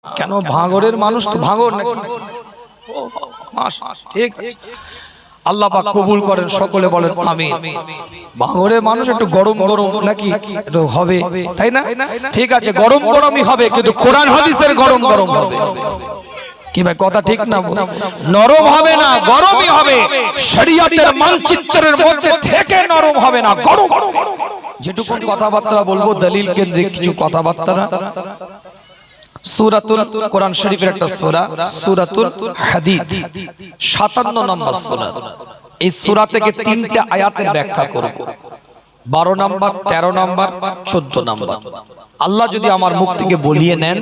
কেন ভাঙরের মানুষ তো ভাঙর নাকি? ঠিক আছে, আল্লাহ পাক কবুল করেন, সকলে বলেন আমিন। ভাঙরের মানুষ একটু গরম গরম নাকি একটু হবে, তাই না? ঠিক আছে, গরম গরমই হবে, কিন্তু কোরআন হাদিসের গরম গরম হবে। কি ভাই কথা ঠিক না? নরম হবে না, গরমই হবে। শরীয়তের মানচিত্রের মধ্যে থেকে নরম হবে না, গরম। যেটুকু কথাবার্তা বলবো দলিল কেন্দ্রিক কিছু কথাবার্তা। সূরাতুল কোরআন শরীফের একটা সূরা, সূরাতুল হাদীদ 57 নম্বর সূরা। এই সূরা থেকে তিনটা আয়াতের ব্যাখ্যা করব, 12 নম্বর, 13 নম্বর, 14 নম্বর। আল্লাহ যদি আমার মুখ থেকে বলিয়ে নেন,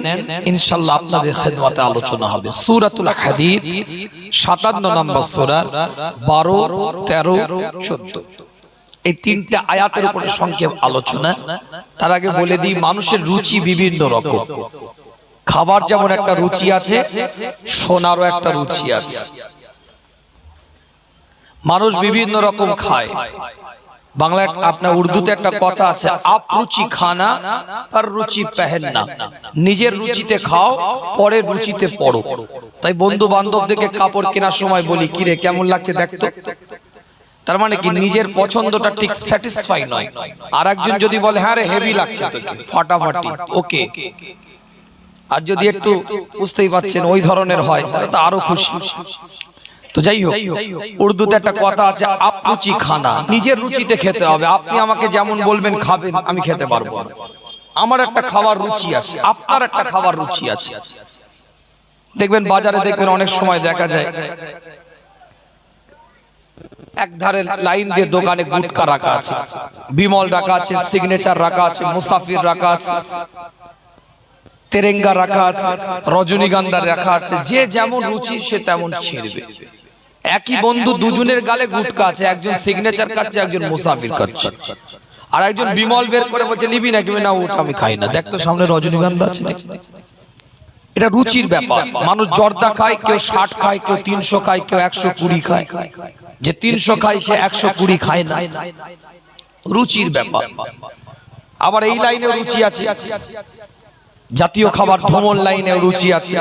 ইনশাআল্লাহ আপনাদের খিদমতে আলোচনা হবে। সূরাতুল হাদীদ 57 নম্বর সূরা, 12, 13, 14। এই তিনটা আয়াতের উপরে সংক্ষেপ আলোচনা। তার আগে বলে দিই, মানুষের রুচি বিভিন্ন রকম। খাবার যেমন একটা রুচি আছে, সোনারও একটা রুচি আছে। মানুষ বিভিন্ন রকম খায়। বাংলা আপনার উর্দুতে একটা কথা আছে, আপ রুচি খানা পর রুচি পেহেননা। নিজের রুচিতে খাও, পরের রুচিতে পড়ো। তাই বন্ধু বান্ধবদেরকে কাপড় কেনার সময় বলি, কিরে কেমন লাগছে দেখতো। তার মানে কি, নিজের পছন্দটা ঠিক স্যাটিসফাই নয়। আর একজন যদি বলে হ্যাঁ রে হেভি লাগছে তোকে, ফাটাফাটি, ওকে। আর যদি একটু বুঝতেই পাচ্ছেন ওই ধরনের হয়, তাহলে তো আরো খুশি। তো যাই হোক, উর্দুতে একটা কথা আছে, আপ রুচি খানা, নিজের রুচিতে খেতে হবে। আপনি আমাকে যেমন বলবেন খাবেন, আমি খেতে পারবো না। আমার একটা খাবার রুচি আছে, আপনার একটা খাবার রুচি আছে। দেখবেন বাজারে, দেখবেন অনেক সময় দেখা যায় এক ধারে লাইন দিয়ে দোকানে গুটকা রাখা আছে, বিমল রাখা আছে, সিগনেচার রাখা আছে, মুসাফির রাখা আছে, তেরেঙ্গা রাখা আছে, রজনীগন্ধা রাখা আছে। যে যেমন রুচি সে তেমন ছিঁড়বে। একই বন্ধু দুজনের গালে গুটকা আছে, একজন সিগনেচার খাচ্ছে, একজন মুসাফির খাচ্ছে। আর একজন বিমল বের করে বলছে নিবি নাকি? না, ওটা আমি খাই না। দেখতো সামনে রজনীগন্ধা আছে নাকি। এটা রুচির ব্যাপার। মানুষ জর্দা খায়, কেউ 60 খায়, কেউ 300 খায়, কেউ 120 খায়। যে 300 খায় সে 120 খায় না। রুচির ব্যাপার। আবার এই লাইনে রুচি আছে, জাতীয় খাবার ধমন লাইনে রুচি আছে।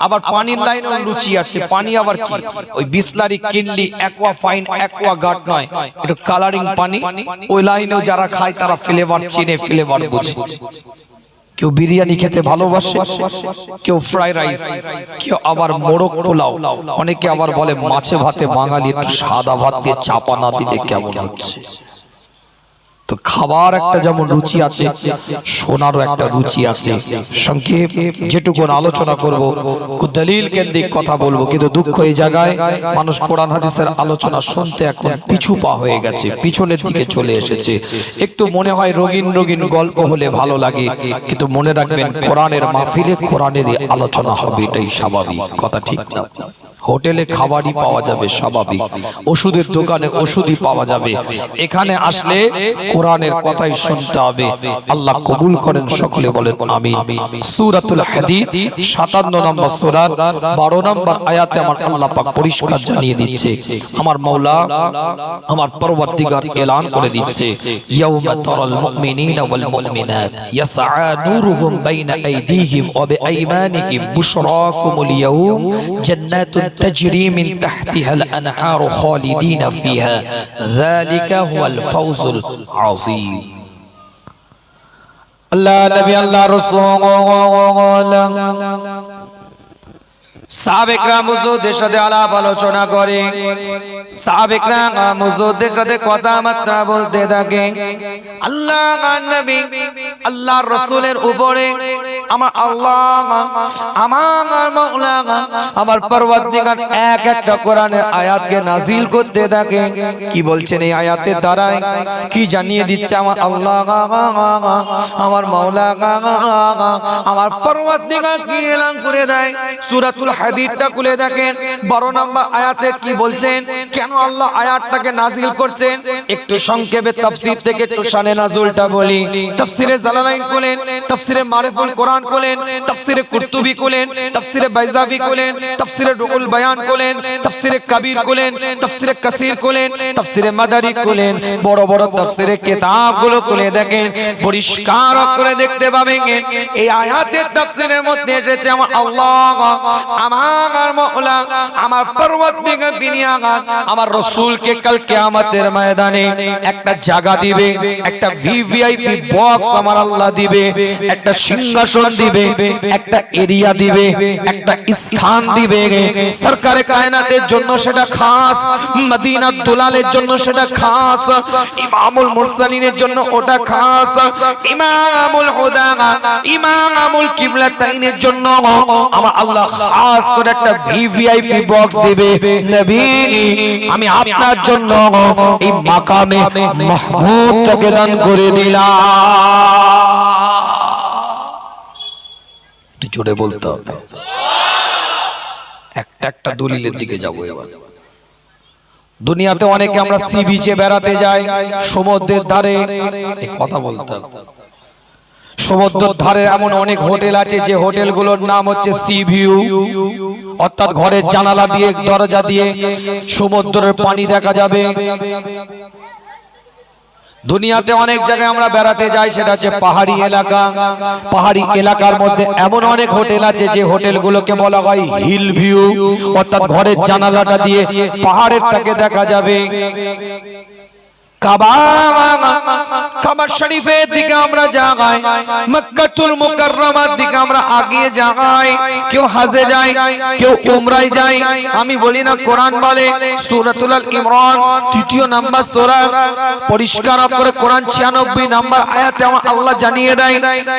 আবার পানির লাইনেও রুচি আছে। পানি আবার কি, ওই বিসলারি, কিনলি, অ্যাকোয়া ফাইন, অ্যাকোয়া গার্ড নয়, একটু কালারিং পানি। ওই লাইনেও যারা খায় তারা ফ্লেভার চিনে, ফ্লেভার বুঝে। কেউ বিরিয়ানি খেতে ভালোবাসে, কেউ ফ্রাই রাইস, কেউ আবার মোরগ পোলাও, অনেকে আবার বলে মাছে ভাতে বাঙালি একটু সাদা ভাত দিয়ে চাপা না দিলে কেমন হচ্ছে। তো খাবার একটা যেমন রুচি আছে, সোনারও একটা রুচি আছে। সংক্ষেপ যেটুকু আলোচনা করব, দলিল কেন্দ্রিক কথা বলবো। কিন্তু দুঃখ এই জায়গায়, মানুষ কোরআন হাদিসের আলোচনা শুনতে এখন পিছু পা হয়ে গেছে, পিছনের দিকে চলে এসেছে। একটু মনে হয় রঙিন রঙিন গল্প হলে ভালো লাগে, কিন্তু মনে রাখবেন কোরআনের মাহফিলে কোরআনেরই আলোচনা হবে, এটাই স্বাভাবিক কথা, ঠিক না? হোটেলে খাবারই পাওয়া যাবে স্বাভাবিক, ওষুধের দোকানে ওষুধই পাওয়া যাবে। এখানে আসলে কোরআনের কথাই শুনতে হবে। আল্লাহ কবুল করেন, সকলে বলেন আমিন। সূরাতুল হাদীদ 57 নম্বর সূরা 12 নম্বর আয়াতে আমার আল্লাহ পাক পরিষ্কার জানিয়ে দিচ্ছে, আমার মাওলা, আমার পরওয়ারদিগার এলান করে দিচ্ছে, ইয়াউমা তারাল মুমিনিনা ওয়াল মুমিনাত ইয়াসআ নূরুহুম বাইনা আইদিহিম ওয়া বিআইমানিহিম বুশরাকুমুল ইয়াউম জান্নাতুন تجري من تحتها الأنهار خالدين فيها ذلك هو الفوز العظيم. الله نبي الله رسول সাহাবেকরা মুজুদের সাথে আলাপ আলোচনা করে, সাহাবেকরা মুজুদের সাথে কথাবার্তা বলতে থাকে। আল্লাহ নবী, আল্লাহর রাসূলের উপরে আমার আল্লাহ, আমার মাওলা, আমার পরওয়ারদিগার এক একটা কোরআনের আয়াতকে নাজিল করতে থাকে। কি বলছেন এই আয়াতের দ্বারা? কি জানিয়ে দিচ্ছে আমার আল্লাহ, আমার মাওলা, আমার পরওয়ারদিগার কি এলান করে দেয়? সূরাতুল হাদীদটা খুলে দেখেন, 12 নম্বর আয়াতে কি বলছেন, কেন আল্লাহ আয়াতটাকে নাজিল করছেন। একটু সংক্ষেপে তাফসীর থেকে একটু শানে নাজুলটা বলি। তাফসীরে জালালাইন খুলেন, তাফসীরে মারিফুল কোরআন কোরআন করলেন, তাফসিরে কুরতুবী করলেন, তাফসিরে বাইজাভি করলেন, তাফসিরে রুহুল বায়ান করলেন, তাফসিরে কবির করলেন, তাফসিরে কাসির করলেন, তাফসিরে মাদারিক করলেন, বড় বড় তাফসিরে কিতাবগুলো খুলে দেখেন, পরিষ্কার করে দেখতে পাবেন এই আয়াতের তাফসিরের মধ্যে এসেছে আমার আল্লাহ, আমার মাওলা, আমার পরওয়ারদিগার বিনিয়াগাত আমার রাসূলকে কাল কিয়ামতের ময়দানে একটা জায়গা দিবে, একটা ভিভিআইপি বক্স আমার আল্লাহ দিবে, একটা সিংহাসন দিবে, একটা এরিয়া দিবে, একটা স্থান দিবে। সরকারে কায়নাতের জন্য সেটা খাস, মদিনার দুলালের জন্য সেটা খাস, ইমামুল মুরসালিনের জন্য ওটা খাস, ইমামুল হুদা, ইমামুল কিবলাতাইনের জন্য আমার আল্লাহ খাস করে একটা ভিভিআইপি বক্স দিবে। নবী, আমি আপনার জন্য এই মাকামে মাহমুদকে দান করে দিলাম। জোরে বলতে হবে। একটা একটা দলিলের দিকে যাবো এবার। দুনিয়াতে অনেকে আমরা সি বিচে বেড়াতে যাই, সমুদ্রের ধারে, এই কথা বলতে হবে। সমুদ্রের ধারে এমন অনেক হোটেল আছে যে হোটেলগুলোর নাম হচ্ছে সি ভিউ, অর্থাৎ ঘরের জানালা দিয়ে দরজা দিয়ে সমুদ্রের পানি দেখা যাবে। দুনিয়াতে অনেক জায়গায় আমরা বেড়াতে যাই, সেটা হচ্ছে পাহাড়ি এলাকা। পাহাড়ি এলাকার মধ্যে এমন অনেক হোটেল আছে যে হোটেলগুলোকে বলা হয় হিল ভিউ, অর্থাৎ ঘরের জানালাটা দিয়ে পাহাড়েরটাকে দেখা যাবে। কাবা শরীফের দিকে আমরা যাই, মক্কাতুল মুকাররমার দিকে আমরা আগিয়ে যাই, কেউ হজে যায়, কেউ উমরায় যায়। আমি বলি না, কোরআন বলে সূরাতুল আল ইমরান ৩য় নাম্বার সূরা, পরিষ্কার করে কোরআন ৯৬ নাম্বার আয়াতে আমার আল্লাহ জানিয়ে দেয়,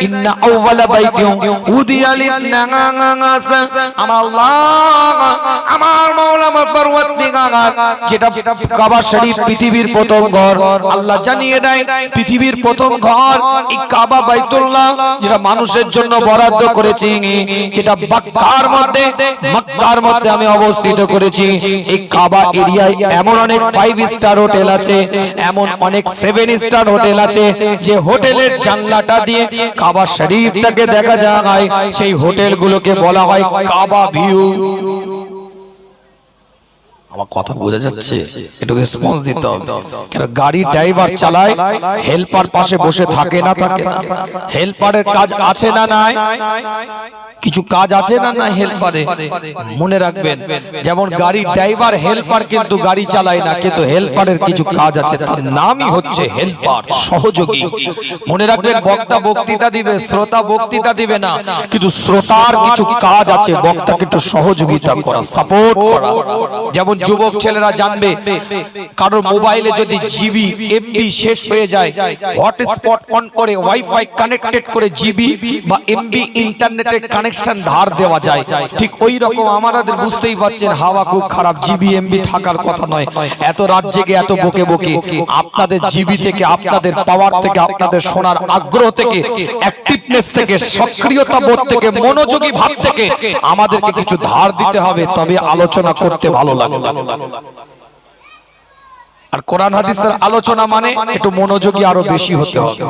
ইন্না আউওয়ালা বাইতিন উদিয়া লিন-নাস। আমার আল্লাহ, আমার মাওলা, আমার পরওয়ারদিগার, যেটা কাবা শরীফ পৃথিবীর প্রথম ঘর, আল্লাহ জানিয়ে দেয় পৃথিবীর প্রথম ঘর এই কাবা বাইতুল্লাহ, যেটা মানুষের জন্য বরাদ্দ করেছি, যেটা মক্কার মধ্যে আমি অবস্থিত করেছি। এই কাবা এরিয়ায় এমন অনেক 5 স্টার হোটেল আছে, এমন অনেক 7 স্টার হোটেল আছে যে হোটেলের জানলাটা দিয়ে কাবা শরীফটাকে দেখা যায়। সেই হোটেলগুলোকে বলা হয় কাবা ভিউ। আমার কথা বোঝা যাচ্ছে? একটু রেসপন্স দিতে হবে। কেন গাড়ি ড্রাইভার চালায়, হেল্পার পাশে বসে থাকে না থাকে না? হেল্পারের কাজ আছে না নাই? কিছু কাজ আছে না নাই হেল্পারে? মনে রাখবেন, যেমন গাড়ি ড্রাইভার হেল্পার কিন্তু গাড়ি চালায় না, কিন্তু হেল্পারের কিছু কাজ আছে, তার নামই হচ্ছে হেল্পার, সহযোগী। মনে রাখবেন, বক্তা বক্তৃতা দিবে, শ্রোতা বক্তৃতা দিবে না, কিন্তু শ্রোতার কিছু কাজ আছে, বক্তাকে একটু সহযোগিতা করা, সাপোর্ট করা। যেমন যুবক ছেলেরা জানবে, কারোর মোবাইলে যদি জিবি এমবি শেষ হয়ে যায়, হটস্পট অন করে ওয়াইফাই কানেক্টেড করে জিবি বা এমবি ইন্টারনেটের কানেকশন ধার দেওয়া যায়। ঠিক ওই রকম আমাদের বুঝতেই পারছেন, হাওয়া খুব খারাপ, জিবি এমবি থাকার কথা নয়। এত রাত জেগে এত বকে বকে আপনাদের জিবি থেকে, আপনাদের পাওয়ার থেকে, আপনাদের শোনার আগ্রহ থেকে, অ্যাক্টিভনেস থেকে, সক্রিয়তা বোধ থেকে, মনোযোগী ভাব থেকে আমাদেরকে কিছু ধার দিতে হবে, তবে আলোচনা করতে ভালো লাগবে। আর কোরআন হাদিসের আলোচনা মানে একটু মনোযোগী আরো বেশি হতে হবে।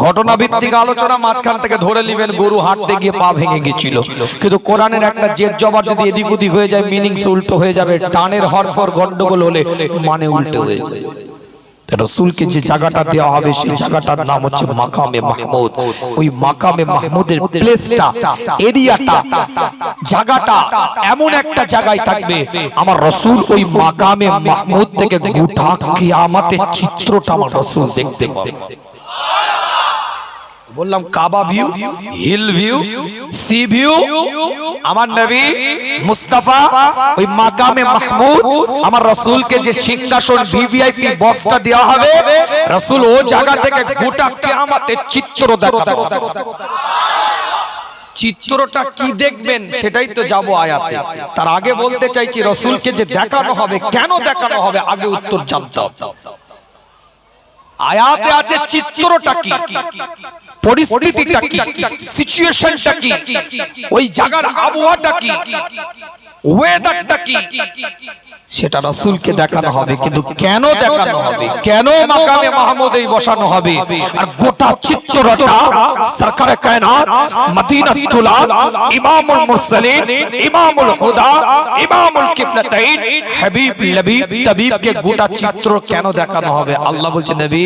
ঘটনা ভিত্তিক আলোচনা মাঝখান থেকে ধরে নেবেন, গরু হাঁটতে গিয়ে পা ভেঙে গেছিল, কিন্তু কোরআনের একটা জেদ জবার যদি এদিক ওদিক হয়ে যায়, মিনিংস উল্টো হয়ে যাবে। টানের হরফর গন্ডগোল হলে মানে উল্টো হয়ে যায়। রাসূলকে যে জায়গাটা দেওয়া হবে, সেই জায়গাটার নাম হচ্ছে মাকামে মাহমুদ। ওই মাকামে মাহমুদের প্লেসটা, এরিয়াটা, জায়গাটা এমন একটা জায়গায় থাকবে, আমার রাসূল ওই মাকামে মাহমুদ থেকে গোটা কিয়ামতের চিত্রটা আমার রাসূল দেখতে পাবে। বললাম Kaaba view, hill view, sea view. আমার নবী মুস্তাফা ওই মাকামে মাহমুদ, আমার রাসূলকে যে সিংহাসন ভিভিআইপি বক্সটা দেওয়া হবে, রাসূল ও জায়গা থেকে গোটা কিয়ামতের চিত্র দেখাবে। চিত্রটা কি দেখবেন সেটাই তো যাব আয়াতে। তার আগে বলতে চাইছি, রাসূলকে যে দেখানো হবে, কেন দেখানো হবে, আগে উত্তর জানতে হবে। আয়াতে আছে চিত্রটা কি, পরিস্থিতিটা কি, সিচুয়েশনটা কি, ওই জায়গার আবহাওয়াটা কি, ওয়েদারটা কি, সেটা রাসূলকে দেখানো হবে। কিন্তু কেন দেখানো হবে, কেন মাকামে মাহমুদেই বসানো হবে, আর গোটা চিত্রটা সরকারে কায়নাত মদিনাতুল ইমামুল মুরসালিন ইমামুল হুদা ইমামুল কিবলাতাইন হাবিব লবিব তাবিবকে গোটা চিত্র কেন দেখানো হবে? আল্লাহ বলছেন নবী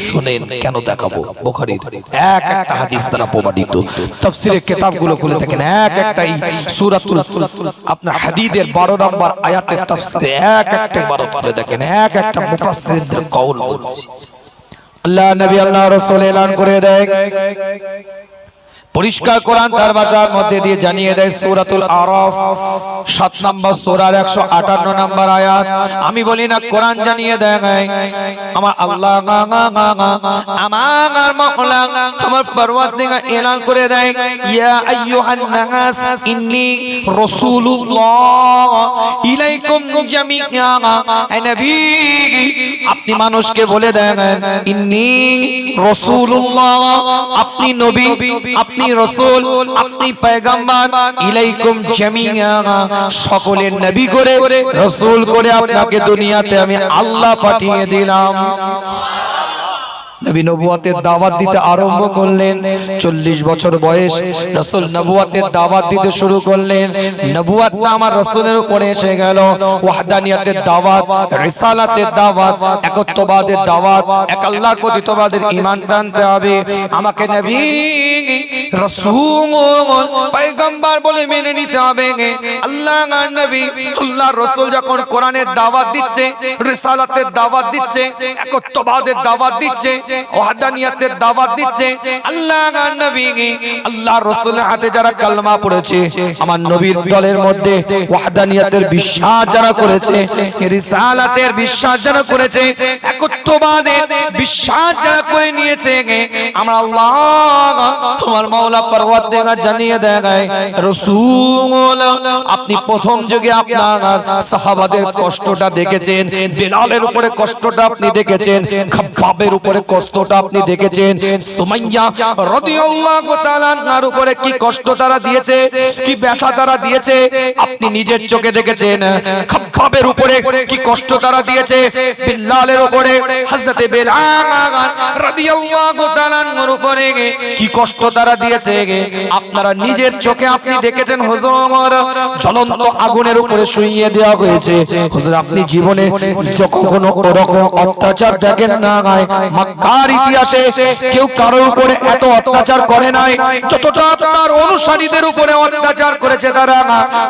শুনেন কেন দেখাবো। বুখারীর এক একটা হাদিস দ্বারা প্রমাণিত। তাফসীরের কিতাবগুলো খুলে দেখেন, এক একটাই সূরাতুল আপনার হাদীদের 12 নম্বর আয়াতের তাফসীর এক একটা ইবারত করে দেখেন, এক একটা মুফাসসিরদের কওল বলছে। আল্লাহ নবী আল্লাহ রাসূল এলান করে দেয়, পরিষ্কার কোরআন তার ভাষার মধ্যে দিয়ে জানিয়ে দেয়, সূরাতুল আরাফ 7 নম্বর সূরার 158 নম্বর আয়াত। আমি বলি না, কোরআন জানিয়ে দেয় আমার আল্লাহ, আমার মাওলা, আমার পরওয়ারদিগার এলান করে দেয়, ইয়া আইয়ুহান নাস ইন্নী রাসূলুল্লাহ ইলাইকুম জামিআ। হে নবী, আপনি মানুষকে বলে দেন ইন্নী রাসূলুল্লাহ, আপনি নবী, আপনি রাসূল, আপনি পয়গম্বর, ইলাইকুম জামিআ, সকলের নবী করে রাসূল করে আপনাকে দুনিয়াতে আমি আল্লাহ পাঠিয়ে দিলাম। নবী নবুয়তের দাওয়াত দিতে আরম্ভ করলেন। 40 বছর বয়স রাসূল নবুয়তের দাওয়াত দিতে শুরু করলেন। নবুয়তটা আমার রাসূলের উপরে এসে গেল। ওয়াহদানিয়তের দাওয়াত, রিসালাতের দাওয়াত, একত্ববাদের দাওয়াত, এক আল্লাহর প্রতি তোমাদের ঈমান আনতে হবে। আমাকে নবী রাসূল পয়গম্বর বলে মেনে নিতে হবে। আল্লাহর নবী আল্লাহর রাসূল যখন কোরআনের দাওয়াত দিচ্ছে, রিসালাতের দাওয়াত দিচ্ছে, একত্ববাদের দাওয়াত দিচ্ছে, ওয়াহদানিয়তের দাওয়াত দিচ্ছে, আল্লাহর নবী আল্লাহর রাসূলের হাতে যারা কালেমা পড়েছে, আমার নবীর দলের মধ্যে ওয়াহদানিয়তের বিশ্বাস যারা করেছে, রিসালাতের বিশ্বাস যারা করেছে, একত্ববাদের বিশ্বাস যারা করে নিয়েছে, আমার আল্লাহ আমার মাওলা পরওয়ারদিগার জানিয়ে দেয়, রাসূল আপনি প্রথম যুগে আপনার সাহাবাদের কষ্টটা দেখেছেন, বিলালের উপরে কষ্টটা আপনি দেখেছেন, খাব্বাবের উপরে কষ্টটা আপনি দেখেছেন, সুমাইয়া রাদিয়াল্লাহু তাআলা আনহার উপরে কি কষ্ট তারা দিয়েছে, কি ব্যথা তারা দিয়েছে আপনি নিজের চোখে দেখেছেন। খাব্বাবের উপরে কি কষ্ট তারা দিয়েছে, বিলালের উপরে হযরতে বিলাল রাদিয়াল্লাহু তাআলা আনহুর উপরে কি কষ্ট তারা দিয়েছে আপনারা নিজের চোখে আপনি দেখেছেন। হুজুর জ্বলন্ত আগুনের উপরে শুইয়ে দেওয়া হয়েছে। হুজুর আপনি জীবনে কখনো ওরকম অত্যাচার দেখেন না। মক্কার ইতিহাসে কেউ কারোর উপরে এত অত্যাচার করে নাই যতটা আপনার অনুসারীদের উপরে অত্যাচার করেছে তারা।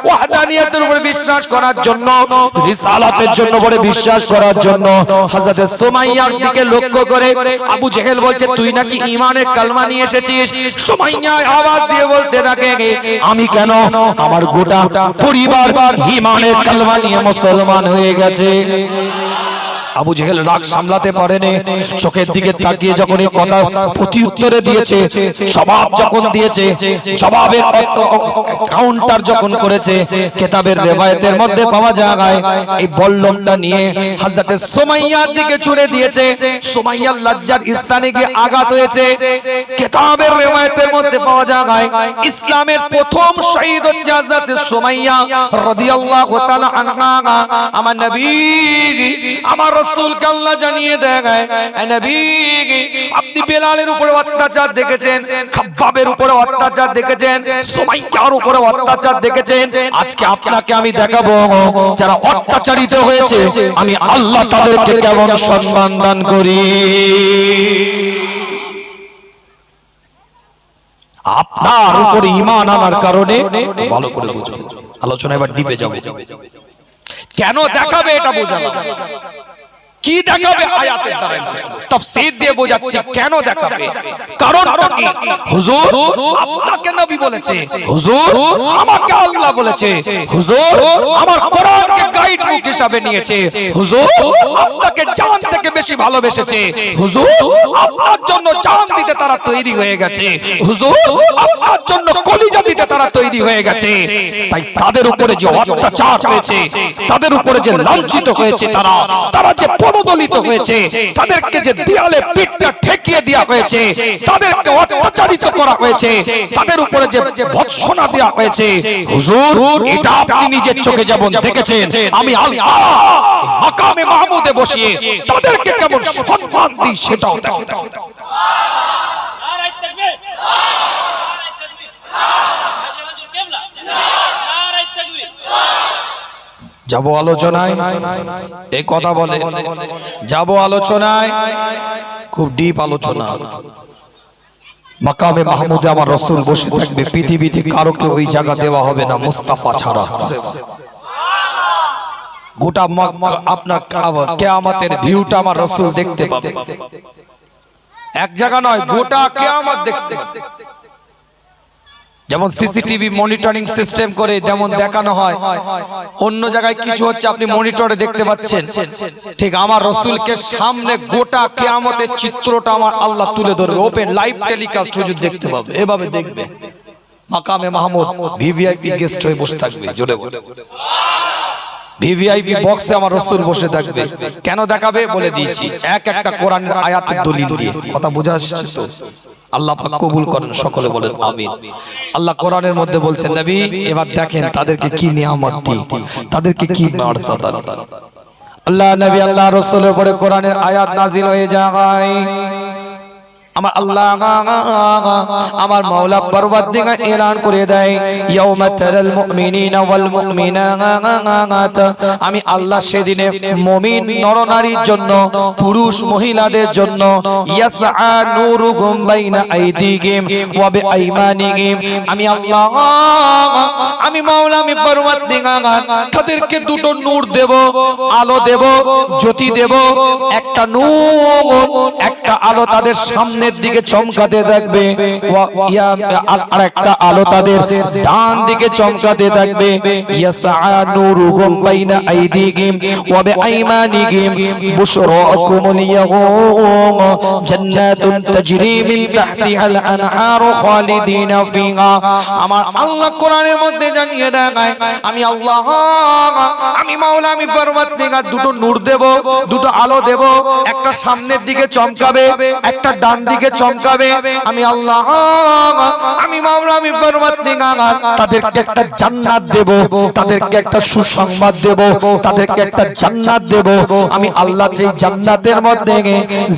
ওয়াহদানিয়তের উপরে বিশ্বাস করার জন্য, রিসালাতের জন্য বলে বিশ্বাস করার জন্য হযরত সুমাইয়ার দিকে লক্ষ্য করে আবু জেহেল বলছে, তুই নাকি ঈমানের কালেমা নিয়ে এসেছিস। সুমাইয়া আওয়াজ দিয়ে বলতে থাকে, আমি কেন, আমার গোটা পরিবার ঈমানের কালেমা নিয়ে মুসলমান হয়ে গেছে। আবু জেহেল রাগ সামলাতে পারেনি, চোখের দিকে তাকিয়ে যখন এই কথা প্রতি উত্তরে দিয়েছে, জবাব যখন দিয়েছে, জবাবের কাউন্টার যখন করেছে, কিতাবের রিওয়ায়াতের মধ্যে পাওয়া যায় এই বল্লমটা নিয়ে হযরত সুমাইয়ার দিকে ছুড়ে দিয়েছে। সুমাইয়ার লজ্জার স্থানে গিয়ে আঘাত হয়েছে। কিতাবের রিওয়ায়াতের মধ্যে পাওয়া যায় ইসলামের প্রথম শহীদ হচ্ছে হযরত সুমাইয়া রাদিয়াল্লাহু তাআলা আনহা। আমার নবী আমার রাসূলকে আল্লাহ জানিয়ে দেয়, হে নবী আপনি বিলালের উপরে অত্যাচার দেখেছেন, খাব্বাবের উপরে অত্যাচার দেখেছেন, সুমাইয়ার উপরে অত্যাচার দেখেছেন। আজকে আপনাকে আমি দেখাবো যারা অত্যাচারিত হয়েছে আমি আল্লাহ তাদেরকে কেমন সম্মান দান করি। আপনার উপরে ঈমান আনার কারণে ভালো করে বুঝবেন। আলোচনা এবার ডিপে যাব। কেন দেখাবে এটা বোঝানো, কি দেখাবে আয়াতের দ্বারা তাফসীর দিয়ে বোঝাচ্ছি কেন দেখাবে। কারণটা কি? হুজুর আপনাকে নবী বলেছে, হুজুর আমাকে আল্লাহ বলেছে, হুজুর আমার কোরআনকে গাইড বুক হিসাবে নিয়েছে, হুজুর আপনাকে জান থেকে বেশি ভালোবেসেছে, হুজুর আপনার জন্য জান দিতে তারা তৈরি হয়ে গেছে, হুজুর আপনার জন্য কলিজা দিতে তারা তৈরি হয়ে গেছে। তাই তাদের উপরে যে অত্যাচার হয়েছে, তাদের উপরে যে লাঞ্ছিত হয়েছে, তারা যে পদদলিত হয়েছে, তাদেরকে যে দেয়ালে পিঠটা ঠেকিয়ে দেওয়া হয়েছে, তাদেরকে অত্যাচারিত করা হয়েছে, তাদের উপরে যে ভৎসনা দেওয়া হয়েছে, হুজুর এটা আপনি নিজের চোখে যেমন দেখেছেন, আমি আল্লাহ মাকামে মাহমুদে বসিয়ে তাদেরকে কেমন সম্মান দিই সেটাও দেখো। যাব আলোচনায়, এই কথা বলে যাব আলোচনায়, খুব ডিপ আলোচনা। মাকামে মাহমুদে আমার রাসূল বসে থাকবে, পৃথিবীতে কারোকে ওই জায়গা দেওয়া হবে না মুস্তাফা ছাড়া। গোটা আপনার কিয়ামতের ভিউটা আমার রাসূল দেখতে পাবে, এক জায়গা নয়, গোটা কিয়ামত দেখতে। যেমন সিসিটিভি মনিটরিং সিস্টেম করে যেমন দেখানো হয়, অন্য জায়গায় কিছু হচ্ছে আপনি মনিটরে দেখতে পাচ্ছেন, ঠিক আমার রাসূলকে সামনে গোটা কিয়ামতের চিত্রটা আমার আল্লাহ তুলে ধরবে, ওপেন লাইভ টেলিকাস্ট হুজুর দেখতে পাবে, এভাবে দেখবে। মাকামে মাহমুদ ভিভিআইপি গেস্ট হয়ে বসে থাকবে, জোরে বলে ভিভিআইপি বক্সে আমার রাসূল বসে থাকবে। কেন দেখাবে বলে দিয়েছি, এক একটা কোরআনের আয়াতের দলিল দিয়ে। কথা বোঝা আসছে তো? আল্লাহ পাক কবুল করেন, সকলে বলেন আমিন। আল্লাহ কোরআনের মধ্যে বলছেন, নবী এবার দেখেন তাদেরকে কি নিয়ামত দিই, তাদেরকে কি মর্যাদা দিই। আল্লাহ নবী আল্লাহ রাসূলের উপরে কোরআনের আয়াত নাজিল হয়ে যায়। আমার আল্লাহ আমার মাওলা পরওয়ারদিগার এলান করে দেয়, ইয়াউমা তারাল মুমিনিনা ওয়াল মুমিনাত, আমি আল্লাহ সেদিনে মুমিন নরনারীর জন্য, পুরুষ মহিলাদের জন্য, ইয়াসআ নূরুহুম বাইনা আইদিহিম ওয়া বিআইমানিহিম, আমি আল্লাহ আমি মাওলা আমি পরওয়ারদিগার তাদেরকে দুটো নূর দেব, আলো দেব, জ্যোতি দেব। একটা নূর, একটা আলো তাদের সামনে দিকে চমকাতে থাকবে, আর একটা আলো তাদের ডান দিকে চমকাতে থাকবে। ইয়াসআ নূরুহুম বাইনা আইদিহিম ওয়া বিআইমানিহিম বুশরাকুমুল ইয়াউম জান্নাতুন তাজরি মিন তাহতিহাল আনহারু খালিদিনা ফিহা। আমার আল্লাহ কোরআনের মধ্যে জানিয়ে দেয়, আমি আল্লাহ আমি মাওলা আমি পরওয়ারদিগার দুটো নূর দেব, দুটো আলো দেব, একটা সামনের দিকে চমকাবে, একটা ডান দিকে চমকাবে। আমি আল্লাহ আমি মাওলা আমি পরওয়ারদিগার তাদেরকে একটা জান্নাত দেব, তাদেরকে একটা সুসংবাদ দেব, তাদেরকে একটা জান্নাত দেব। আমি আল্লাহ সেই জান্নাতের মধ্যে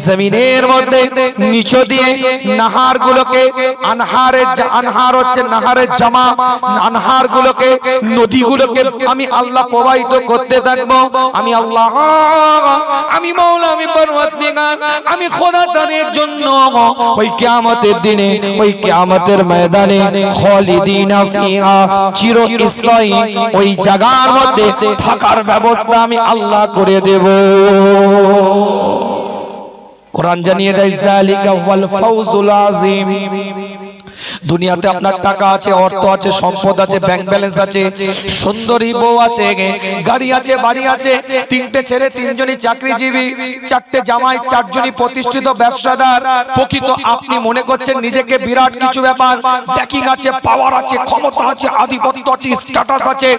জমিনের মধ্যে নিচ দিয়ে নাহার গুলোকে, আনহার হচ্ছে নাহারের জামা, আনহার গুলোকে, নদীগুলোকে আমি আল্লাহ প্রবাহিত করতে থাকবো। আমি আল্লাহ আমি মাওলা আমি পরওয়ারদিগার আমি খোদা তাদের জন্য ওই কিয়ামতের দিনে, ওই কিয়ামতের ময়দানে খালিদিনা ফিহা চিরস্থায়ী ওই জায়গার মধ্যে থাকার ব্যবস্থা আমি আল্লাহ করে দেব। কোরআন জানিয়ে দেয়, যালিকা ওয়াল ফাউজুল আযীম। দুনিয়াতে আপনার টাকা আছে, অর্থ আছে, সম্পদ আছে, ব্যাংক ব্যালেন্স আছে, সুন্দরী বউ আছে, গাড়ি আছে, বাড়ি আছে, তিনটে ছেলে তিনজনই চাকরিজীবী, চারটে জামাই চারজনই প্রতিষ্ঠিত ব্যবসাদার। প্রকৃত আপনি মনে করছেন নিজেকে বিরাট কিছু ব্যাপার, ব্যাকিং আছে, পাওয়ার আছে, ক্ষমতা আছে, আধিপত্য আছে, স্ট্যাটাস আছে,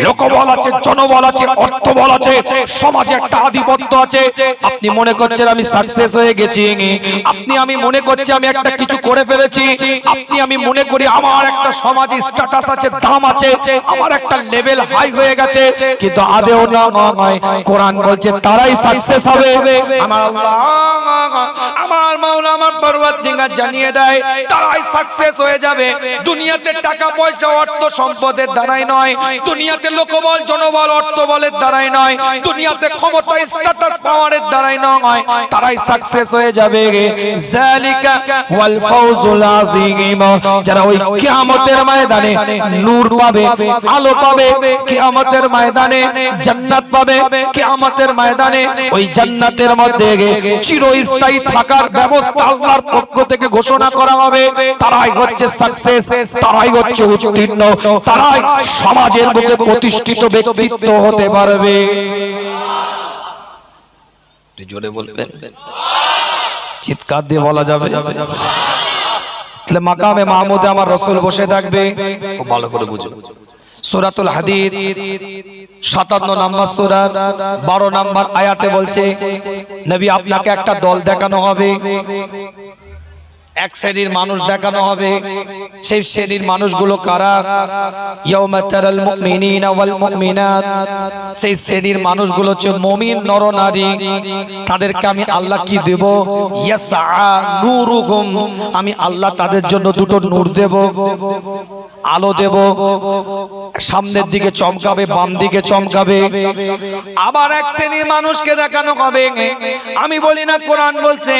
লোকবল আছে, জনবল আছে, অর্থবল আছে, সমাজে একটা আধিপত্য আছে। আপনি মনে করছেন আমি সাকসেস হয়ে গেছি, আপনি আমি মনে করছি আমি একটা কিছু করে ফেলেছি, আপনি আমি মনে করি আমার একটা সমাজে স্ট্যাটাস আছে, দাম আছে, আমার একটা লেভেল হাই হয়ে গেছে, কিন্তু আদেও না নয়। কোরআন বলছে তারাই সাকসেস হবে। আমার আল্লাহ আমার মাওলা আমার পরওয়ারদিগার জানিয়ে দেয় তারাই সাকসেস হয়ে যাবে। দুনিয়াতে টাকা পয়সা অর্থ সম্পদের দ্বারাই নয়, দুনিয়াতে লোকবল জনবল অর্থবলের দ্বারাই নয়, দুনিয়াতে ক্ষমতা স্ট্যাটাস পাওয়ারের দ্বারাই নয়, তারাই সাকসেস হয়ে যাবে। যালিকা ওয়াল ফাউজুল আযীম। যারা ওই কিয়ামতের ময়দানে নূর পাবে, আলো পাবে, কিয়ামতের ময়দানে জান্নাত পাবে, কিয়ামতের ময়দানে ওই জান্নাতের মধ্যে চিরস্থায়ী থাকার ব্যবস্থা আল্লাহর পক্ষ থেকে ঘোষণা করা হবে। তারাই হচ্ছে সাকসেস, তারাই হচ্ছে উত্তীর্ণ, তারাই সমাজের বুকে প্রতিষ্ঠিত ব্যক্তিত্ব হতে পারবে। জোরে বলবেন, চিৎকার দিয়ে বলা যাবে। মাকামে মাহমুদে আমার রাসূল বসে থাকবে, খুব ভালো করে বুঝুন। সূরাতুল হাদীদ 57 নম্বর সূরা 12 নম্বর আয়াতে বলছে নবী আপনাকে একটা দল দেখানো হবে, এক শ্রেণীর মানুষ দেখানো হবে। সেই শ্রেণীর মানুষগুলো কারা? ইয়াউমা তারাল মুমিনিনা ওয়াল মুমিনাত, সেই শ্রেণীর মানুষগুলো হচ্ছে মুমিন নর নারী। তাদেরকে আমি আল্লাহ কি দেব? ইয়াসআ নূরুহুম, আমি আল্লাহ তাদের জন্য দুটো নূর দেব, আলো দেব। সামনের দিকে চমকাবে, বাম দিকে চমকাবে। আবার এক শ্রেণীর মানুষকে দেখানো হবে, আমি বলি না, কোরআন বলছে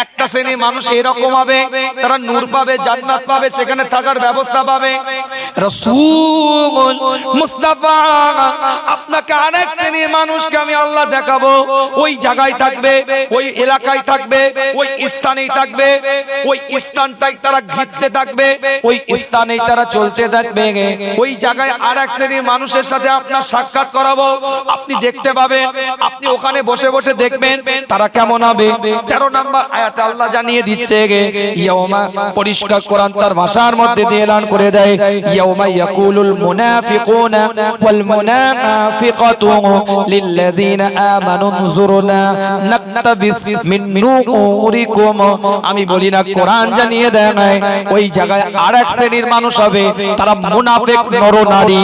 একটা শ্রেণীর মানুষ এরকম হবে, তারা নূর পাবে, জান্নাত পাবে, সেখানে থাকার ব্যবস্থা পাবে। রাসূল মুস্তাফা আপনাকে আরেক শ্রেণীর মানুষকে আমি আল্লাহ দেখাবো, ওই জায়গায় থাকবে, ওই এলাকায় থাকবে, ওই স্থানেই থাকবে, ওই স্থানটাই তারা ঘিরতে থাকবে, ওই স্থানেই তারা চলতে থাকবে। ওই জায়গায় আরেক শ্রেণীর মানুষের সাথে আপনার সাক্ষাৎ করাবো, আপনি দেখতে পাবেন, আপনি ওখানে বসে বসে দেখবেন তারা কেমন হবে। 13 নম্বর আয়াতে আল্লাহ জানিয়ে দিচ্ছে, ইয়াউমা, পরিষ্কার কোরআন তার ভাষার মধ্যে দিয়ে এলান করে দেয়, ইয়াউমা ইয়াকুলুল মুনাফিকুনা ওয়াল মুনাফিকাতু লিল্লাযিনা আমানু নজুরনা নাকতাবিস মিন নূরিকুম। আমি বলি না, কোরআন জানিয়ে দেয় ওই জায়গায় আরেক শ্রেণীর মানুষ হবে, তারা মুনাফিক নরনারী।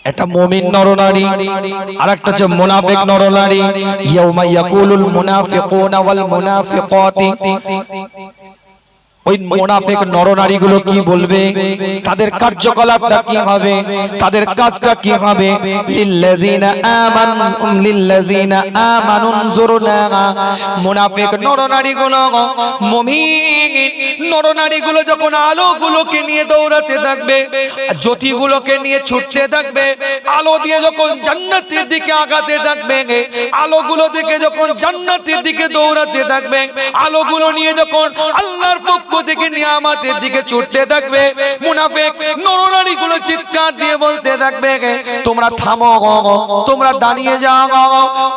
একটা মুমিন নরনারী আর একটা হচ্ছে মুনাফিক নরনারী। ইয়াউমা ইয়াকুলুল মুনাফিকুনা ওয়াল মুনাফিকাতি, ওই মুনাফিক নরনারীগুলো কি বলবে, তাদের কার্যকলাপটা কি হবে, তাদের কাজটা কি হবে? লিল্লাযিনা আমানু নজুরনা, মুনাফিক নরনারীগুলো মুমিন নরনারীগুলো যখন আলোগুলোকে নিয়ে দৌড়াতে থাকবে, জ্যোতিগুলোকে নিয়ে ছুটতে থাকবে, আলো দিয়ে যখন জান্নাতের দিকে আগাতে থাকবে, আলোগুলো থেকে যখন জান্নাতের দিকে দৌড়াতে থাকবে, আলোগুলো নিয়ে যখন আল্লাহর পক্ষ থেকে নিয়ামতের দিকে ছুটতে থাকবে, মুনাফিক নরনারীগুলো চিৎকার দিয়ে বলতে থাকবে, তোমরা থামো, তোমরা দাঁড়িয়ে যাও,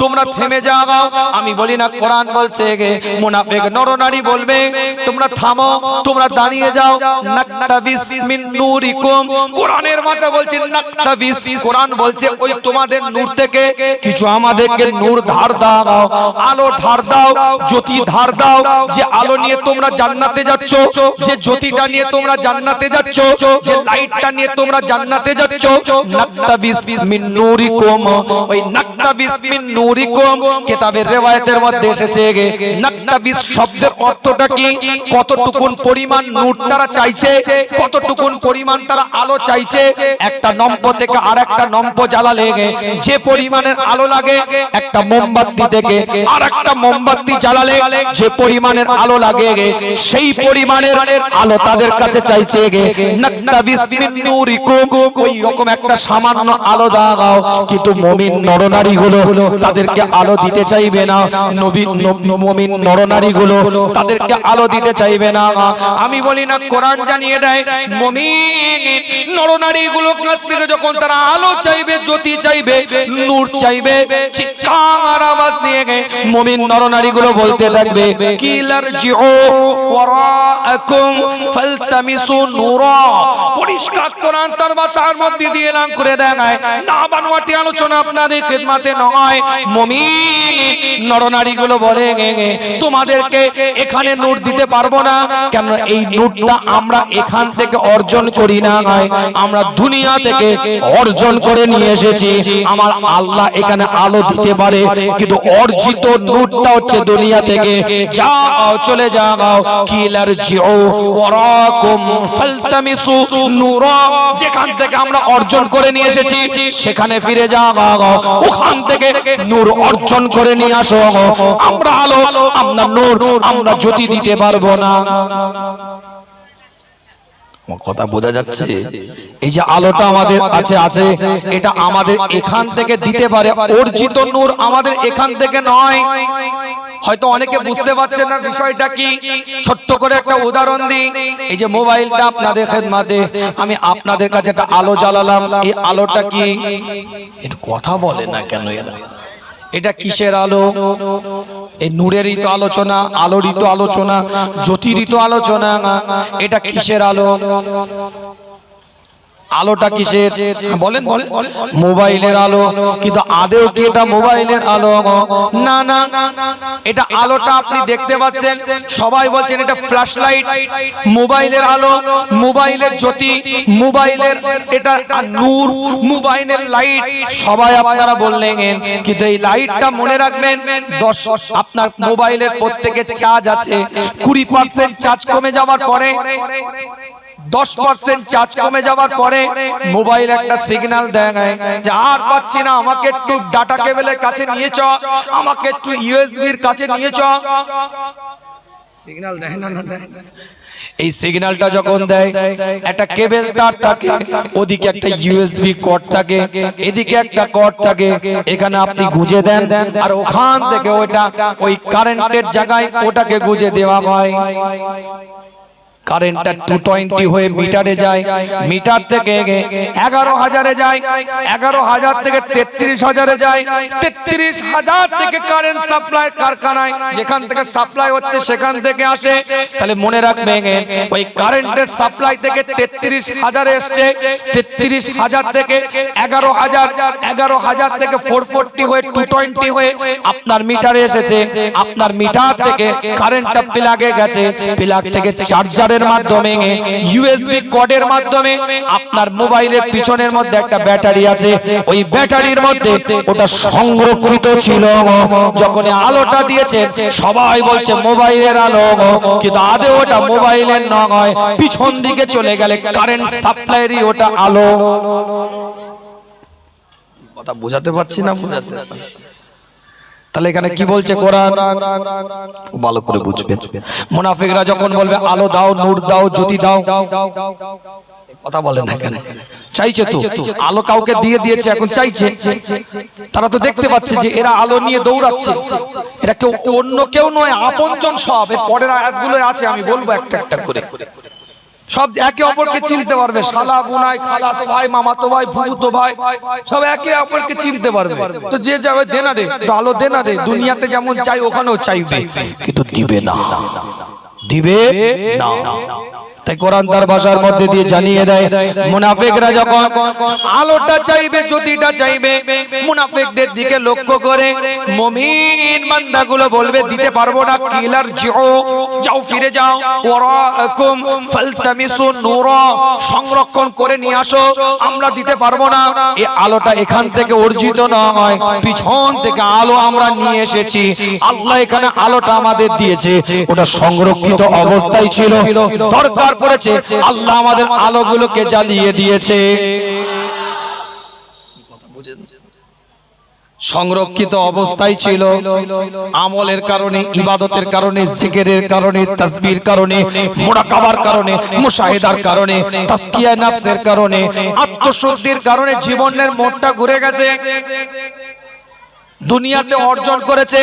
তোমরা থেমে যাও। আমি বলি না, কোরআন বলছে মুনাফিক নরনারী বলবে, তোমরা থামো, তোমরা দাঁড়িয়ে যাও। নাকতাবিস মিন নূরিকুম, কোরআনের ভাষা বলছে নাকতাবিস, কোরআন বলছে ওই তোমাদের নূর থেকে কিছু আমাদেরকে নূর ধার দাও, আলো ধার দাও, জ্যোতি ধার দাও। যে আলো নিয়ে তোমরা জান্নাতে যাচ্ছ, যে জ্যোতিটা নিয়ে তোমরা জান্নাতে যাচ্ছ, যে লাইটটা নিয়ে তোমরা জান্নাতে যাচ্ছ, নাকতাবিস মিন নূরিকুম, ওই নাকতাবিস মিন নূরিকুম কিতাবের রিওয়ায়াতের মধ্যে এসেছে, নাকতাবিস শব্দের অর্থটা কি? কতটুকুন পরিমাণ নূর তারা চাইছে, কতটুকুন পরিমাণ তারা আলো চাইছে। একটা নম্ব থেকে আরেকটা নম্ব জ্বালালে যে পরিমাণের আলো লাগে, একটা মোমবাতি থেকে আরেকটা মোমবাতি জ্বালালে যে পরিমাণের আলো লাগে, সেই পরিমাণের আলো তাদের কাছে চাইছে। নাকতাবিস মিন নূরিকুম, ওই রকম একটা সামান্য আলো দাও। কিন্তু মুমিন নরনারীগুলো তাদেরকে আলো দিতে চাইবে না, মুমিন নরনারীগুলো তাদেরকে আলো দিতে চাইবে না। আমি বলি না, কোরআন জানিয়ে দেয় মুমিন নরনারীগুলোর কাছ থেকে যখন তারা আলো চাইবে, জ্যোতি চাইবে, নূর চাইবে, চিৎকার আওয়াজ দিয়ে মুমিন নরনারীগুলো বলতে থাকবে, কিলারজিউ ওয়ারাআকুম ফালতামিসু নূরা। পরিষ্কার কোরআন তার ভাষার মধ্যে দিয়ে এলান করে দেয়, না বানোয়াটি আলোচনা আপনাদের খিদমতে নয়। মুমিন নরনারীগুলো বলে, তোমাদেরকে এখানে নূর দিতে পারবো না। কেন? এই নূরটা আমরা এখান থেকে অর্জন করি না, আমরা দুনিয়া থেকে অর্জন করে নিয়ে এসেছি। আমার আল্লাহ এখানে আলো দিতে পারে, কিন্তু অর্জিত নূরটা হচ্ছে দুনিয়া থেকে। যাও, চলে যাও। কিলারজিউ ওয়ারাকুম ফালতামিসু নূরা, যেখান থেকে আমরা অর্জন করে নিয়ে এসেছি সেখানে ফিরে যাও, ওখান থেকে নূর অর্জন করে নিয়ে আসো। আমরা আলো, আমরা নূর, আমরা জ্যোতি দিতে পারবো না। কথা বোঝা যাচ্ছে? এই যে আলোটা আমাদের আছে, এটা আমাদের এখান থেকে দিতে পারে, অর্জিত নূর আমাদের এখান থেকে নয়। হয়তো অনেকে বুঝতে পারছেন না বিষয়টা কি। ছোট্ট করে একটা উদাহরণ দিই। এই যে মোবাইলটা আপনাদের খেদমতে, আমি আপনাদের কাছে একটা আলো জ্বালালাম, এই আলোটা কি? এটা কথা বলে না কেন এরা? এটা কিসের আলো? এই নূরেরই তো আলোচনা, আলোরই তো আলোচনা, জ্যোতিরই তো আলোচনা। এটা কিসের আলো? আলোটা কিসের? বলেন বলেন। মোবাইলের আলো। কিন্তু আদেও কি এটা মোবাইলের আলো? না না, এটা আলোটা আপনি দেখতে পাচ্ছেন, সবাই বলছেন এটা ফ্ল্যাশ লাইট, মোবাইলের আলো, মোবাইলের জ্যোতি, মোবাইলের এটা নূর, মোবাইলের লাইট, সবাই আপনারা বললেন। কিন্তু এই লাইটটা মনে রাখবেন, 10 আপনার মোবাইলের প্রত্যেকের চার্জ আছে, 20% চার্জ কমে যাওয়ার পরে, 10% চার্জ কমে যাওয়ার পরে মোবাইল একটা সিগন্যাল দেয় যে আর পাচ্ছি না, আমাকে একটু ডাটা কেবলের কাছে নিয়ে চ, আমাকে একটু ইউএসবির কাছে নিয়ে চ। সিগন্যাল দেয় না? না দেয়। এই সিগন্যালটা যখন দেয়, একটা কেবল তার থাকে, ওদিকে একটা ইউএসবি কর্ড থাকে, এদিকে একটা কর্ড থাকে, এখানে আপনি গুঁজে দেন আর ওখান থেকে ওইটা ওই কারেন্টের জায়গায় ওটাকে গুঁজে দেওয়া হয়। কারেন্টটা 220 হয়ে মিটারে যায়, মিটার থেকে 11,000-এ যায়, 11,000 থেকে 33,000-এ যায়, 33,000 থেকে কারেন্ট সাপ্লাই কারখানায়, যেখান থেকে সাপ্লাই হচ্ছে সেখান থেকে আসে। তাহলে মনে রাখবেন, ওই কারেন্টের সাপ্লাই থেকে 33,000 এসছে, 33,000 থেকে 11,000, 11,000 থেকে 440 হয়ে 220 হয়ে আপনার মিটারে এসেছে। আপনার মিটার থেকে কারেন্টটা প্লাগে গেছে, প্লাগ থেকে চার্জার মাধ্যমে, ইউএসবি কর্ডের মাধ্যমে আপনার মোবাইলের পিছনের মধ্যে একটা ব্যাটারি আছে, ওই ব্যাটারির মধ্যে ওটা সংরক্ষিত ছিল। যখন আলোটা দিয়েছে সবাই বলছে মোবাইলের আলো, কিন্তু আদে ওটা মোবাইলের নয়, পিছন দিকে চলে গেলে কারেন্ট সাপ্লাইরই ওটা আলো। কথা বোঝাতে পারছি না? বোঝাতে তাহলে এখানে কি বলছে কোরআন? ভালো করে বুঝবেন। মুনাফিকরা যখন বলবে আলো দাও, নূর দাও, জ্যোতি দাও, কথা বলেন না কেন? চাইছে তো, আলো কাউকে দিয়ে দিয়েছে, এখন চাইছে। তারা তো দেখতে পাচ্ছে যে এরা আলো নিয়ে দৌড়াচ্ছে, এরা কেউ অন্য কেউ নয়, আপনজন সব। এর পরের আয়াতগুলো আছে, আমি বলবো একটা একটা করে। সব একে অপরকে চিনতে পারবে, শালা বুনাই, খালাতো ভাই, মামাতো ভাই, ফুফুতো ভাই, সব একে অপরকে চিনতে পারবে। তো যে যাবে দে না রে, ভালো দে না রে, দুনিয়াতে যেমন চাই ওখানেও চাইবে, কিন্তু দিবে না, দিবে না। তাই কোরআন তার ভাষার মধ্যে দিয়ে জানিয়ে দেয়, মুনাফিকরা যখন আলোটা চাইবে, জ্যোতিটা চাইবে, মুনাফিকদের দিকে লক্ষ্য করে মুমিন বান্দাগুলো বলবে দিতে পারবো না। কিলার যাও, ফিরে যাও, ওয়ারাকুম ফালতামিসু নূরা, সংরক্ষণ করে নিয়ে আসো, আমরা দিতে পারবো না। এই আলোটা এখান থেকে অর্জিত নয়, পিছন থেকে আলো আমরা নিয়ে এসেছি। আল্লাহ এখানে আলোটা আমাদের দিয়েছে, ওটা সংরক্ষিত অবস্থায় ছিল, দরকার পড়েছে আল্লাহ আমাদের আলোগুলোকে জ্বালিয়ে দিয়েছে। সংরক্ষিত অবস্থায় ছিল, আমলের কারণে, ইবাদতের কারণে, জিকিরের কারণে, তাসবির কারণে, মুরাকাবার কারণে, মুশাহিদার কারণে, তাসকিয়া নফসের কারণে, আত্মশুদ্ধির কারণে জীবনের মোড়টা ঘুরে গেছে। দুনিয়াতে অর্জন করেছে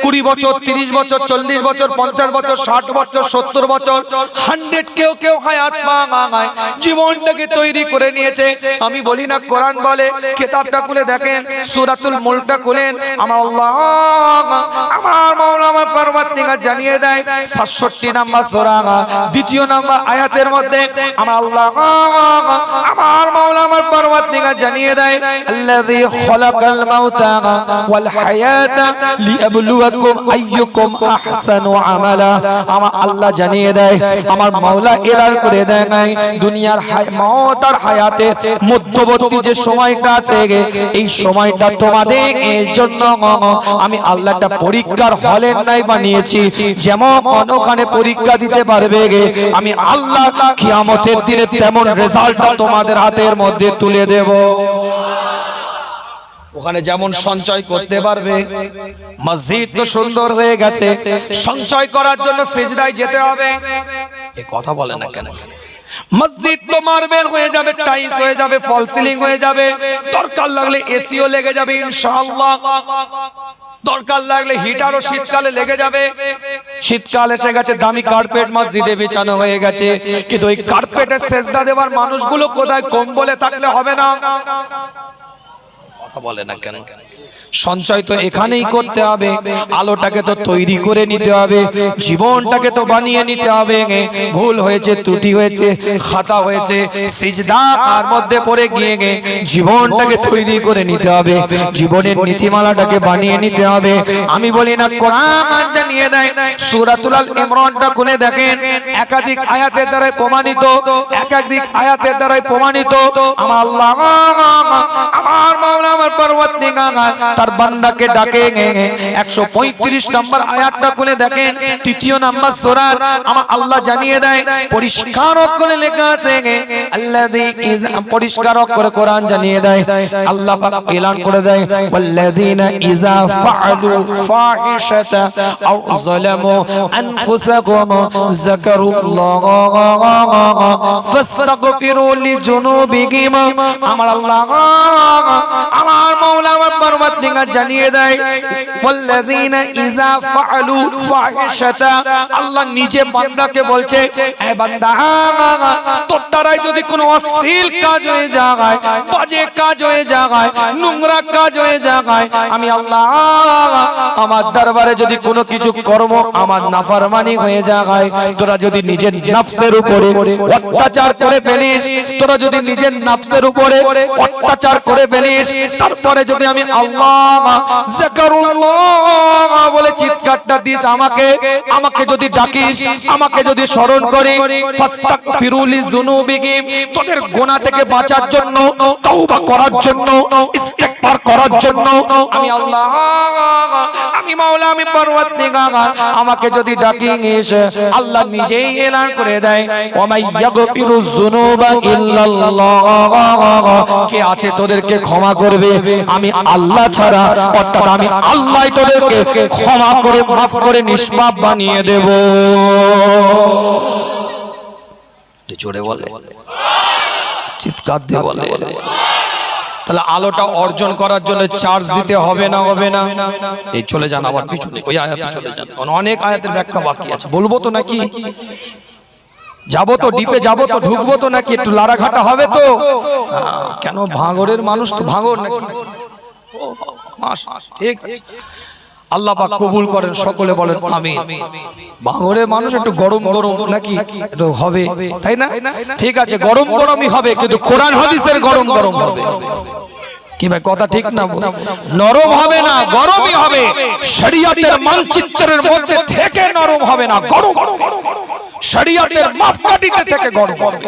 20 বছর, 30 বছর, 40 বছর, 50 বছর, 60 বছর, 70 বছর, 100, কেউ কেউ হায়াত পায়, জীবনটাকে তৈরি করে নিয়েছে। আমি বলি না, কোরআন বলে, কিতাবটা খুলে দেখেন, সূরাতুল মুলকটা খুলেন, আমার আল্লাহ, আমার মাওলা, আমার পরওয়ারদিগার জানিয়ে দেয় 67 নম্বর সূরা, 2 নম্বর আয়াতের মধ্যে আমার আল্লাহ, আমার মাওলা, আমার পরওয়ারদিগার জানিয়ে দেয়, আল্লাযী খালাকাল মাউতা ওয়াল হায়াতা লিয়াবলুয়াকুম আইয়ুকুম আহসানু আমালা। আমার আল্লাহ জানিয়ে দেয়, আমার মাওলা এলান করে দেয় নাই, দুনিয়ার মওত আর হায়াতের মধ্যবর্তী যে সময়টা আছে, এই সময়টা তোমাদের এর জন্য আমি আল্লাহটা পরীক্ষার হলের নাই বানিয়েছি, যেমন ওখানে পরীক্ষা দিতে পারবে, আমি আল্লাহ কিয়ামতের দিনে তেমন রেজাল্টটা তোমাদের হাতের মধ্যে তুলে দেব। ওখানে যেমন সঞ্চয় করতে পারবে। মসজিদ তো সুন্দর হয়ে গেছে, সঞ্চয় করার জন্য সিজদায় যেতে হবে। এই কথা বলে না কেন? মসজিদ তো মার্বেল হয়ে যাবে, টাইলস হয়ে যাবে, ফল সিলিং হয়ে যাবে, দরকার লাগলে এসিও লেগে যাবে ইনশাআল্লাহ, দরকার লাগলে হিটারও শীতকালে লেগে যাবে। শীতকাল এসে গেছে, দামি কার্পেট মসজিদে বিছানো হয়ে গেছে, কিন্তু ওই কার্পেটে সেজদা দেওয়ার মানুষগুলো কোথায়? কম্বলে থাকলে হবে না। কথা বলে না কেন? সঞ্চয় তো এখানেই করতে হবে, আলোটাকে তো তৈরি করে নিতে হবে, জীবনটাকে তো বানিয়ে নিতে হবে। ভুল হয়েছে, ত্রুটি হয়েছে, খাতা হয়েছে, সিজদার মধ্যে পড়ে গিয়ে জীবনটাকে তৈরি করে নিতে হবে, জীবনের নীতিমালাটাকে বানিয়ে নিতে হবে। আমি বলি না, কোরআন জানিয়ে দেয়। সূরাতুল আল ইমরানটা খুলে দেখেন, একাধিক আয়াতের দ্বারা প্রমাণিত, একাধিক আয়াতের দ্বারা প্রমাণিত। আমার আল্লাহ, আমার মাওলা, আমার পরওয়ারদিগার তার বান্দাকে ডাকে। 135 নম্বর আয়াতটা খুলে দেখেন, তৃতীয় নম্বর সূরা। আমার আল্লাহ জানিয়ে দেয়, পরিষ্কার করে লেখা আছে, আল্লাযী পরিষ্কার করে কোরআন জানিয়ে দেয়, আল্লাহ পাক এলান করে দেয়, ওয়াল্লাযীনা ইযা ফাআলু ফাহিশাতা আও যালামু আনফুসাহুম যাকারুল্লাহ ফাস্তাগফিরু লিজুনুবিহিম। আমার আল্লাহ, আমার মাওলা, আমার পরওয়ারদিগার জানিয়ে দেয়, ওয়াল্লাযীনা ইযা ফাআলু ফাহিশাতা, আল্লাহ নিজে বান্দাকে বলছে, এ বান্দা, তোর দ্বারাই যদি কোনো অশ্লীল কাজ হয়ে যায়, বাজে কাজ হয়ে যায়, নোংরা কাজ হয়ে যায়, আমি আল্লাহ আমার দরবারে যদি কোনো কিছু কর্ম আমার নাফরমানি হয়ে যায়, তোরা যদি নিজের নফসের উপরে অত্যাচার করে ফেলিস, তোরা যদি নিজের নফসের উপরে অত্যাচার করে ফেলিস, তারপরে যদি আমি আল্লাহ যাকারুল্লাহ বলে চিৎকারটা দিস, আমাকে যদি ডাকিস, আমাকে যদি স্মরণ করি, ফাস্তাগফিরু লিযুনুবিহিম, তোদের গুনাহ থেকে বাঁচার জন্য, তওবা করার জন্য, ইস্তিগফার করার জন্য আমি আল্লাহ, আমি মাওলা, আমি পরওয়ারদিগার, আমাকে যদি ডাকিস, আল্লাহ নিজেই এলান করে দেয়, ওয়া মাই ইয়াগফিরু যুনুবা ইল্লাল্লাহ, কে আছে তোদেরকে ক্ষমা করবে? আমি আল্লাহ ছাড়া। অর্থাৎ আমি আল্লাহই তোদেরকে ক্ষমা করে, মাফ করে নিষ্পাপ বানিয়ে দেব। জোরে বলে, চিৎকার দিয়ে বলে। তাহলে আলোটা অর্জন করার জন্য চার্জ দিতে হবে না? হবে না? এই চলে যান আবার পিছনে, ওই আয়াতে চলে যান, অনেক আয়াতের ব্যাখ্যা বাকি আছে। বলবো তো নাকি? যাবো তো ডিপে, যাবো তো, ঢুকবো তো নাকি? একটু লাড়াঘাটা হবে তো? কেন? ভাঙরের মানুষ তো, ভাঙর নাকি? ঠিক আছে, আল্লাহ পাক কবুল করেন, সকলে বলেন আমিন। ভাঙরের মানুষ একটু গরম গরম নাকি একটু হবে, তাই না? ঠিক আছে, গরম গরমই হবে, কিন্তু কোরআন হাদিসের গরম গরম হবে। কি ভাই, কথা ঠিক না? নরম হবে না, গরমই হবে। শরীয়তের মানচিত্রের মধ্যে থেকে নরম হবে না, গরম। শরীয়তের মাপকাঠিতে থেকে গরম হবে,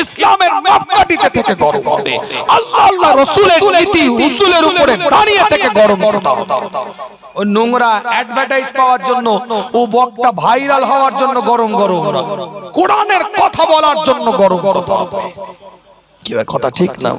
ইসলামের মাপকাঠিতে থেকে গরম হবে, আল্লাহ রাসূলের নীতি উসুলের উপরে দাঁড়িয়ে থেকে গরম করতে হবে। ও নোংরা অ্যাডভার্টাইজ পাওয়ার জন্য, ও বক্তা ভাইরাল হওয়ার জন্য গরম গরম, কোরআনের কথা বলার জন্য গরম করতে হবে। কি ভাই, কথা ঠিক না?